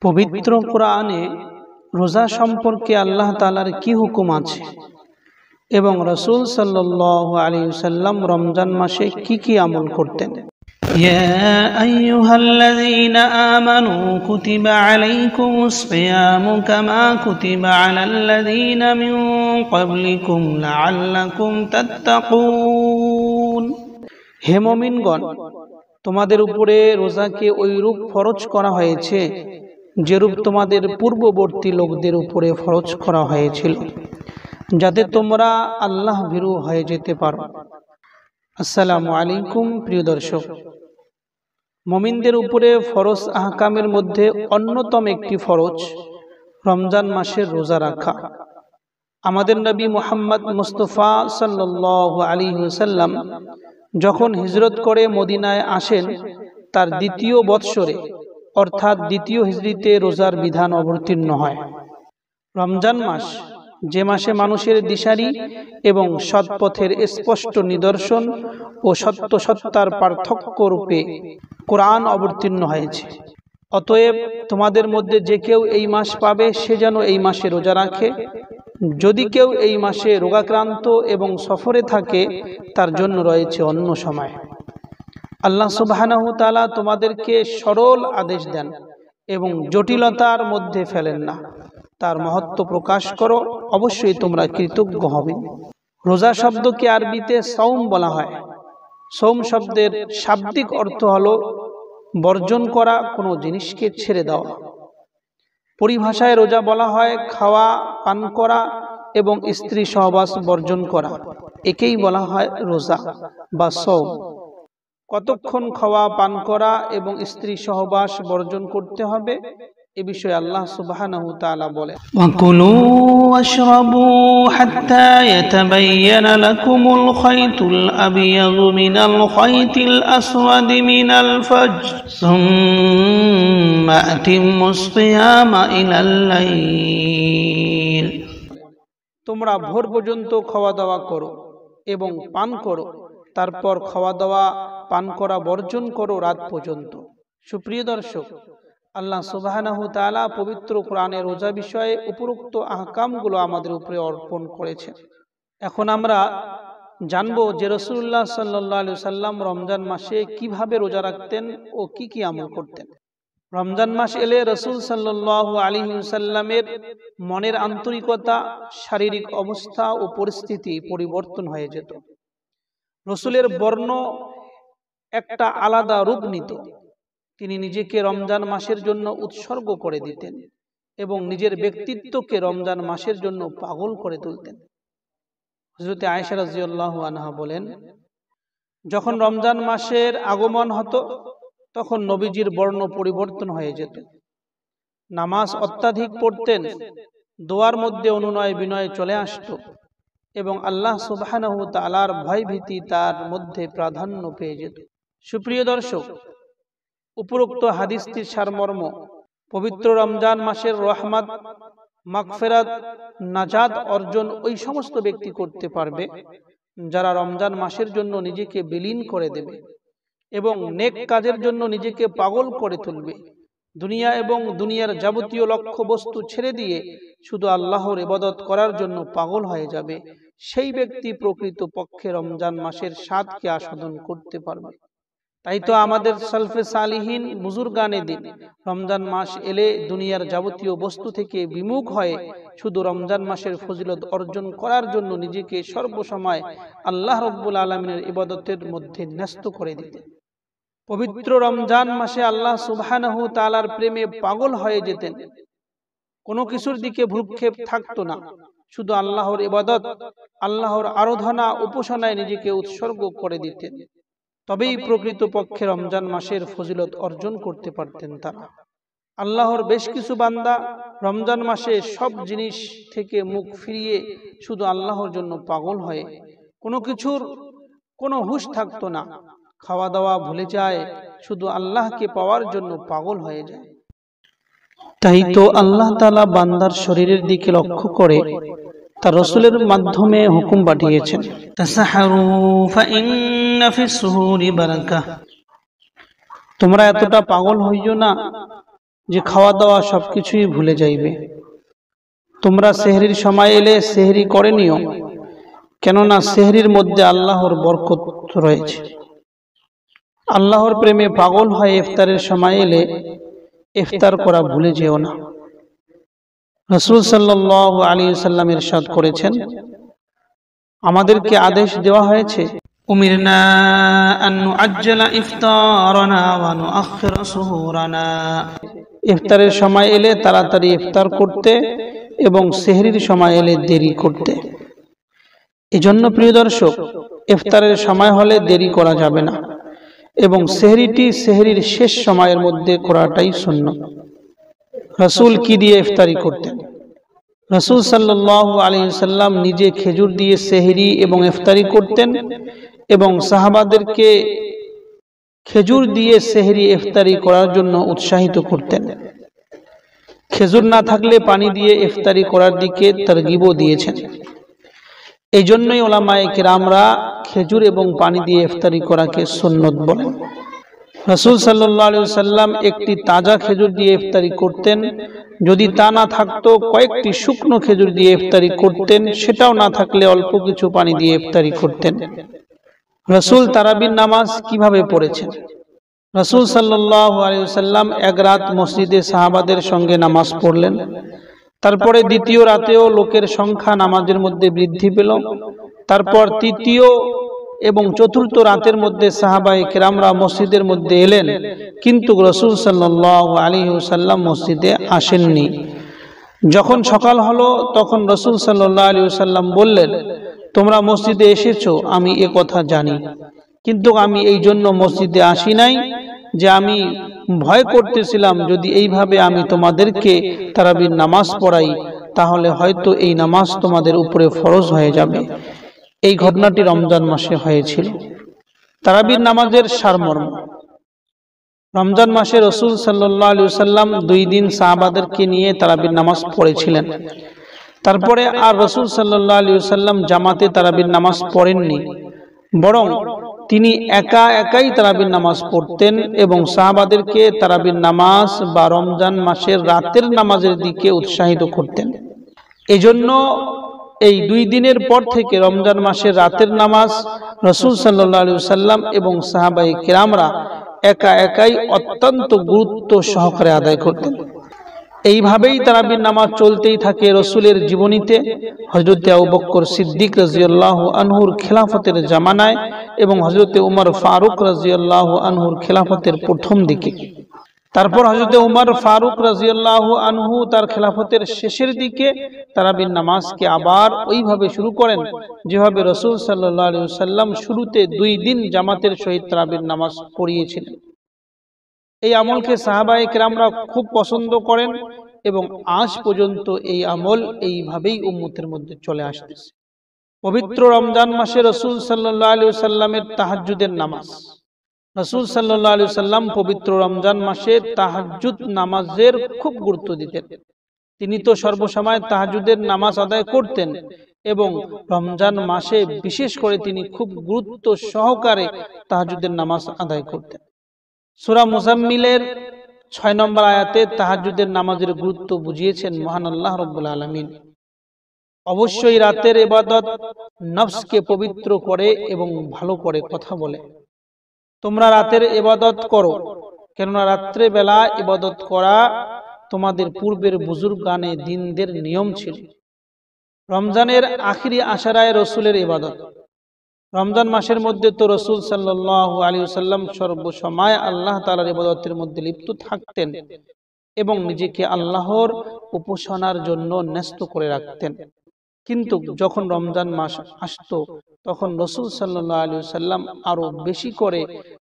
পবিত্র কোরআনে রোজা সম্পর্কে আল্লাহ তাআলার কি হুকুম আছে এবং রাসূল সাল্লাল্লাহু আলাইহি ওয়াসাল্লাম রমজান মাসে কি কি আমল করতেন। ইয়া আইয়ুহাল্লাযীনা আমানু কুতিবা আলাইকুমুস সিয়ামু কামা কুতিবা আলাল্লাযীনা মিন ক্বাবলিকুম লাআল্লাকুম তাত্তাকুন। হে মুমিনগণ, তোমাদের উপরে রোজাকে ওইরূপ ফরজ করা হয়েছে যেরূপ তোমাদের পূর্ববর্তী লোকদের উপরে ফরজ করা হয়েছিল, যাতে তোমরা আল্লাহ ভীরু হয়ে যেতে পারো। আসসালামু আলাইকুম প্রিয় দর্শক, মুমিনদের উপরে ফরজ আহকামের মধ্যে অন্যতম একটি ফরজ রমজান মাসের রোজা রাখা। আমাদের নবী মুহাম্মদ মুস্তাফা সাল্লাল্লাহু আলাইহি ওয়াসাল্লাম যখন হিজরত করে মদিনায় আসেন, তার দ্বিতীয় বৎসরে অর্থাৎ দ্বিতীয় হিজরিতে রোজার বিধান অবতীর্ণ হয়। রমজান মাস, যে মাসে মানুষের দিশারি এবং সৎপথের স্পষ্ট নিদর্শন ও সত্য সত্তার পার্থক্য রূপে কোরআন অবতীর্ণ হয়েছে। অতএব তোমাদের মধ্যে যে কেউ এই মাস পাবে সে যেন এই মাসে রোজা রাখে। যদি কেউ এই মাসে রোগাক্রান্ত এবং সফরে থাকে, তার জন্য রয়েছে অন্য সময়। আল্লাহ সুবহানাহু ওয়া তাআলা তোমাদেরকে সরল আদেশ দেন এবং জটিলতার মধ্যে ফেলেন না। তার মহত্ব প্রকাশ করো, অবশ্যই তোমরা কৃতজ্ঞ হবে। রোজা শব্দকে আরবিতে সাওম বলা হয়। সাওম শব্দের শাব্দিক অর্থ হলো বর্জন করা, কোনো জিনিসকে ছেড়ে দেওয়া। পরিভাষায় রোজা বলা হয় খাওয়া, পান করা এবং স্ত্রী সহবাস বর্জন করা। একেই বলা হয় রোজা বা সাওম। কতক্ষণ খাওয়া, পান করা এবং স্ত্রী সহবাস বর্জন করতে হবে এ বিষয়ে আল্লাহ সুবহানাহু ওয়া তাআলা বলেন, ওয়াকুলু ওয়াশরাবু হাত্তা ইয়াতাবায়ানা লাকুমুল খায়তুল আবিয়াযু মিনাল খায়তিল আসওয়াদি মিনাল ফাজর সুম্মা আতিম্মুস সিয়ামা ইলাল লাইল। তোমরা ভোর পর্যন্ত খাওয়া দাওয়া করো এবং পান করো, তারপর খাওয়া দাওয়া পান করা বর্জন করো রাত পর্যন্ত। সুপ্রিয় দর্শক, আল্লাহ সুবহানাহু ওয়া তাআলা পবিত্র কোরআনে রোজা বিষয়ে উপরোক্ত আহকামগুলো আমাদের উপরে অর্পণ করেছেন। এখন আমরা জানবো যে রাসূলুল্লাহ সাল্লাল্লাহু আলাইহি ওয়াসাল্লাম রমজান মাসে কিভাবে রোজা রাখতেন ও কি কি আমল করতেন। রমজান মাস এলে রাসূল সাল্লাল্লাহু আলাইহি ওয়াসাল্লামের মনের আন্তরিকতা, শারীরিক অবস্থা ও পরিস্থিতি পরিবর্তন হয়ে যেত। রাসূলের বর্ণ একটা আলাদা রূপ নিত। তিনি নিজেকে রমজান মাসের জন্য উৎসর্গ করে দিতেন এবং নিজের ব্যক্তিত্বকে রমজান মাসের জন্য পাগল করে তুলতেন। হযরত আয়েশা রাদিয়াল্লাহু আনহা বলেন, যখন রমজান মাসের আগমন হতো তখন নবীজির বর্ণ পরিবর্তন হয়ে যেত। নামাজ অত্যাধিক পড়তেন, দোয়ার মধ্যে অনুনয় বিনয় চলে আসতো এবং আল্লাহ সুবহানাহু ওয়া তাআলার ভয় ভীতি তার মধ্যে প্রাধান্য পেয়ে যেত। সুপ্রিয় দর্শক, উপরোক্ত হাদিসটির সারমর্ম পবিত্র রমজান মাসের রহমত, মাগফিরাত, নাজাত অর্জন ওই সমস্ত ব্যক্তি করতে পারবে যারা রমজান মাসের জন্য নিজেকে বিলীন করে দেবে এবং নেক কাজের জন্য নিজেকে পাগল করে তুলবে। দুনিয়া এবং দুনিয়ার যাবতীয় লক্ষ্য বস্তু ছেড়ে দিয়ে শুধু আল্লাহর ইবাদত করার জন্য পাগল হয়ে যাবে। সেই ব্যক্তি প্রকৃত পক্ষে রমজান মাসের স্বাদকে আস্বাদন করতে পারবে। তাই তো আমাদের সালফে সালিহিন বুজুর্গানে দিন রমজান মাস এলে দুনিয়ার যাবতীয় বস্তু থেকে বিমুখ হয়ে শুধু রমজান মাসের ফজিলত অর্জন করার জন্য নিজেকে সর্বসময় আল্লাহ রাব্বুল আলামিনের ইবাদতের মধ্যে ন্যস্ত করে দিতেন। পবিত্র রমজান মাসে আল্লাহ সুবহানাহু ওয়া তাআলার প্রেমে পাগল হয়ে যেতেন। কোনো কিছুর দিকে ভ্রুক্ষেপ থাকতো না, শুধু আল্লাহর ইবাদত, আল্লাহর আরাধনা উপাসনায় নিজেকে উৎসর্গ করে দিতেন। তবেই প্রকৃত পক্ষে রমজান মাসের ফজিলত অর্জন করতে পারতেন তারা। আল্লাহর বেশ কিছু বান্দা রমজান মাসে সব জিনিস থেকে মুখ ফিরিয়ে শুধু আল্লাহর জন্য পাগল হয়ে কোনো কিছুর কোনো হুঁশ থাকতো না, খাওয়া দাওয়া ভুলে যায়, শুধু আল্লাহকে পাওয়ার জন্য পাগল হয়ে যায়। তাই তো আল্লাহ তাআলা বান্দার শরীরের দিকে লক্ষ্য করে তার রাসূলের মাধ্যমে হুকুম পাঠিয়েছেন, তাসাহারু ফাইন্না ফিস সুহুরি বারাকাহ। তোমরা এতটা পাগল হইও না, যে খাওয়া দাওয়া সবকিছুই ভুলে যাইবে। তোমরা সেহরির সময় এলে সেহরি করে নিও, কেননা সেহরির মধ্যে আল্লাহর বরকত রয়েছে। আল্লাহর প্রেমে পাগল হয়ে ইফতারের সময় এলে ইফতার করা ভুলে যেও না। রাসূল সাল্লাল্লাহু আলাইহি ওয়াসাল্লাম ইরশাদ করেছেন, আমাদেরকে আদেশ দেওয়া হয়েছে, উমিরনা আন নুআজ্জালা ইফতারানা ওয়া নুআখিরা সুহুরানা, ইফতারের সময় এলে তাড়াতাড়ি ইফতার করতে এবং সেহরির সময় এলে দেরি করতে। এজন্য প্রিয় দর্শক, ইফতারের সময় হলে দেরি করা যাবে না এবং সেহরিটি সেহরির শেষ সময়ের মধ্যে করাটাই সুন্নাত। রাসূল কি দিয়ে ইফতারি করতেন? রাসূল সাল্লাল্লাহু আলাইহি ওয়াসাল্লাম নিজে খেজুর দিয়ে সেহরি এবং ইফতারি করতেন এবং সাহাবাদেরকে খেজুর দিয়ে সেহরি ইফতারি করার জন্য উৎসাহিত করতেন। খেজুর না থাকলে পানি দিয়ে ইফতারি করার দিকে তারগিবও দিয়েছেন। এই জন্যই উলামায়ে কেরামরা খেজুর এবং পানি দিয়ে ইফতারি করাকে সুন্নত বলেন। রাসূল সাল্লাল্লাহু আলাইহি ওয়াসাল্লাম একটি তাজা খেজুর দিয়ে ইফতারি করতেন, যদি তা না থাকতো কয়েকটি শুকনো খেজুর দিয়ে ইফতারি করতেন, সেটাও না থাকলে অল্প কিছু পানি দিয়ে ইফতারি করতেন। রাসূল তারাবির নামাজ কিভাবে পড়েছেন? রাসূল সাল্লাল্লাহু আলাইহি ওয়াসাল্লাম এক রাত মসজিদে সাহাবাদের সঙ্গে নামাজ পড়লেন। তারপরে দ্বিতীয় রাতেও লোকের সংখ্যা নামাজের মধ্যে বৃদ্ধি পেল। তারপর তৃতীয় এবং চতুর্থ রাতের মধ্যে সাহাবায়ে কেরামরা মসজিদের মধ্যে এলেন, কিন্তু রাসূল সাল্লাল্লাহু আলাইহি ওয়াসাল্লাম মসজিদে আসেননি। যখন সকাল হলো তখন রাসূল সাল্লাল্লাহু আলাইহি ওয়াসাল্লাম বললেন, তোমরা মসজিদে এসেছো আমি এ কথা জানি, কিন্তু আমি এই জন্য মসজিদে আসি নাই যে আমি ভয় করতেছিলাম যদি এইভাবে আমি তোমাদেরকে তারাবির নামাজ পড়াই তাহলে হয়তো এই নামাজ তোমাদের উপরে ফরজ হয়ে যাবে। এই ঘটনাটি রমজান মাসে হয়েছিল। তারাবির নামাজের সারমর্ম। রমজান মাসে রাসূল সাল্লাল্লাহু আলাইহি ওয়াসাল্লাম 2 দিন সাহাবাদেরকে নিয়ে তারাবির নামাজ পড়েছিলেন। তারপরে আর রাসূল সাল্লাল্লাহু আলাইহি ওয়াসাল্লাম জামাতে তারাবির নামাজ পড়েননি, বরং তিনি একাই তারাবির নামাজ পড়তেন এবং সাহাবাদেরকে তারাবির নামাজ বা রমজান মাসের রাতের নামাজের দিকে উৎসাহিত করতেন। এজন্য এই 2 দিনের পর থেকে রমজান মাসের রাতের নামাজ রাসূল সাল্লাল্লাহু আলাইহি ওয়াসাল্লাম এবং সাহাবায়ে কেরামরা একাই অত্যন্ত গুরুত্ব সহকারে আদায় করতেন। এইভাবেই তারাবির নামাজ চলতেই থাকে রাসূলের জীবনীতে, হযরত আবু বকর সিদ্দিক রাদিয়াল্লাহু আনহুর খিলাফতের জামানায় এবং হযরত উমর ফারুক রাদিয়াল্লাহু আনহুর খিলাফতের প্রথম দিকে। তারপর হযরত উমর ফারুক রাদিয়াল্লাহু আনহু তার খিলাফতের শেষের দিকে তারাবির নামাজকে আবার ওইভাবে শুরু করেন যেভাবে রাসূল সাল্লাল্লাহু আলাইহি ওয়াসাল্লাম শুরুতে 2 দিন জামাতের সহিত তারাবির নামাজ পড়িয়েছিলেন। এই আমলকে সাহাবায়ে কেরামরা খুব পছন্দ করেন এবং আজ পর্যন্ত এই আমল এইভাবেই উম্মতের মধ্যে চলে আসতেছে। পবিত্র রমজান মাসে রাসূল সাল্লাল্লাহু আলাইহি ওয়াসাল্লামের তাহাজ্জুদের নামাজ। রাসূল সাল্লাল্লাহু আলাইহি ওয়াসাল্লাম পবিত্র রমজান মাসে তাহাজ্জুদ নামাজের খুব গুরুত্ব দিতেন। তিনি তো সর্বসময় তাহাজ্জুদের নামাজ আদায় করতেন এবং রমজান মাসে বিশেষ করে তিনি খুব গুরুত্ব সহকারে তাহাজ্জুদের নামাজ আদায় করতেন। সূরা মুজাম্মিলের 6 নম্বর আয়াতে তাহাজ্জুদের নামাজের গুরুত্ব বুঝিয়েছেন মহান আল্লাহ রাব্বুল আলামিন। অবশ্যই রাতের ইবাদত নফসকে পবিত্র করে এবং ভালো করে কথা বলে। তোমরা রাতের ইবাদত করো, কেননা রাত্রে বেলা ইবাদত করা তোমাদের পূর্বের বুজুর্গানে দিনদের নিয়ম ছিল। রমজানের আখিরি আশারায় রাসূলের ইবাদত। রমজান মাসের মধ্যে তো রাসূল সাল্লাল্লাহু আলাইহি ওয়াসাল্লাম সর্বসময় আল্লাহ তাআলার ইবাদতের মধ্যে লিপ্ত থাকতেন এবং নিজেকে আল্লাহর উপাসনার জন্য ন্যস্ত করে রাখতেন। কিন্তু যখন রমজান মাস আসতো তখন রাসূল সাল্লাল্লাহু আলাইহি ওয়াসাল্লাম আরো বেশি করে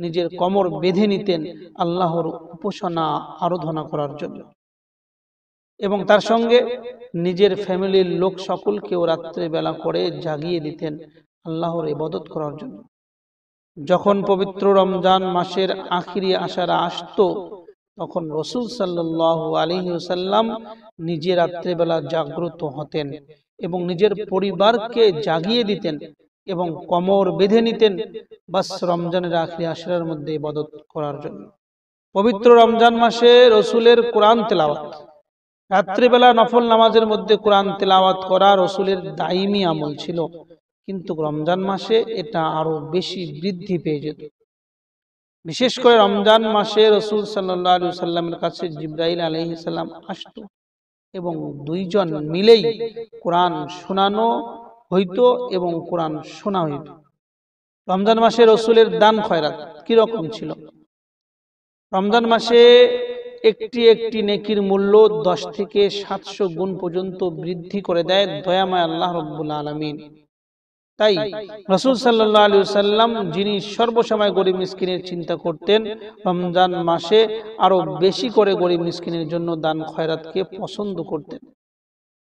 নিজের কোমর বেঁধে নিতেন আল্লাহর উপাসনা আরাধনা করার জন্য এবং তার সঙ্গে নিজের ফ্যামিলির লোক সকলকেও রাত্রে বেলা করে জাগিয়ে দিতেন আল্লাহর ইবাদত করার জন্য। যখন পবিত্র রমজান মাসের আখিরি আশারা আসতো তখন রাসূল সাল্লাল্লাহু আলাইহি ওয়াসাল্লাম নিজে রাত্রে বেলা জাগ্রত হতেন এবং নিজের পরিবারকে জাগিয়ে দিতেন এবং কোমর বেঁধে নিতেন বাস রমজানের আখিরি আশরার মধ্যে ইবাদত করার জন্য। পবিত্র রমজান মাসে রসুলের কোরআন তেলাওয়াত, রাত্রিবেলা নফল নামাজের মধ্যে কোরআন তেলাওয়াত করা রসুলের দাইমি আমল ছিল, কিন্তু রমজান মাসে এটা আরো বেশি বৃদ্ধি পেয়ে যেত। বিশেষ করে রমজান মাসে রসুল সাল্লাল্লাহু আলাইহি সাল্লামের কাছে জিবরাইল আলাইহিস সালাম আসতো এবং দুইজন মিলেই কোরআন শোনানো হইতো এবং কোরআন শোনা হইত। রমজান মাসে রসুলের দান খয়রাত কি রকম ছিল? রমজান মাসে একটি একটি নেকির মূল্য 10 থেকে 700 গুণ পর্যন্ত বৃদ্ধি করে দেয় দয়াময় আল্লাহ রাব্বুল আলামিন। তাই রাসূল সাল্লাল্লাহু আলাইহি ওয়াসাল্লাম, যিনি সর্বসময় গরিব মিসকিনের চিন্তা করতেন, রমজান মাসে আরো বেশি করে গরিব মিসকিনের জন্য দান খয়রাতকে পছন্দ করতেন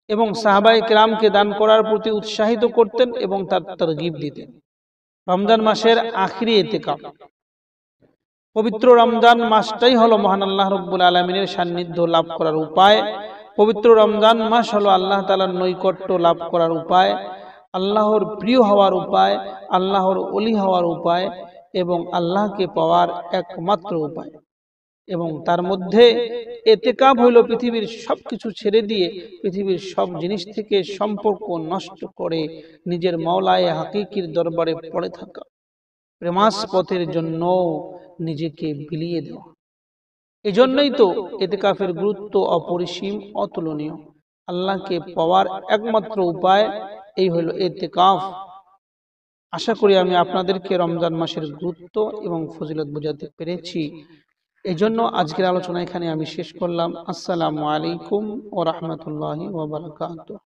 এবং সাহাবায়ে কেরামকে দান করার প্রতি উৎসাহিত করতেন এবং তার তারগিব দিতেন। রমজান মাসের আখিরি ইতিকাফ, পবিত্র রমজান মাসটাই হলো মহান আল্লাহ রাব্বুল আলামিনের সান্নিধ্য লাভ করার উপায়। পবিত্র রমজান মাস হলো আল্লাহ তাআলার নৈকট্য লাভ করার উপায়, আল্লাহর প্রিয় হওয়ার উপায়, আল্লাহর ওলি হওয়ার উপায় এবং আল্লাহকে পাওয়ার একমাত্র উপায়। এবং তার মধ্যে ইতিকাফ হলো পৃথিবীর সবকিছু ছেড়ে দিয়ে, পৃথিবীর সব জিনিস থেকে সম্পর্ক নষ্ট করে নিজের মাওলায়ে হাকিকির দরবারে পড়ে থাকা, প্রেমাস্পদের জন্য নিজেকে বিলিয়ে দেওয়া। এজন্যই তো ইতিকাফের গুরুত্ব অপরিসীম, অতুলনীয়। আল্লাহকে পাওয়ার একমাত্র উপায় এই হলো ইতিকাফ। আশা করি আমি আপনাদেরকে রমজান মাসের গুরুত্ব এবং ফজিলত বোঝাতে পেরেছি। এজন্য আজকের আলোচনা এখানে আমি শেষ করলাম। আসসালামু আলাইকুম ওয়া রাহমাতুল্লাহি ওয়া বারাকাতুহু।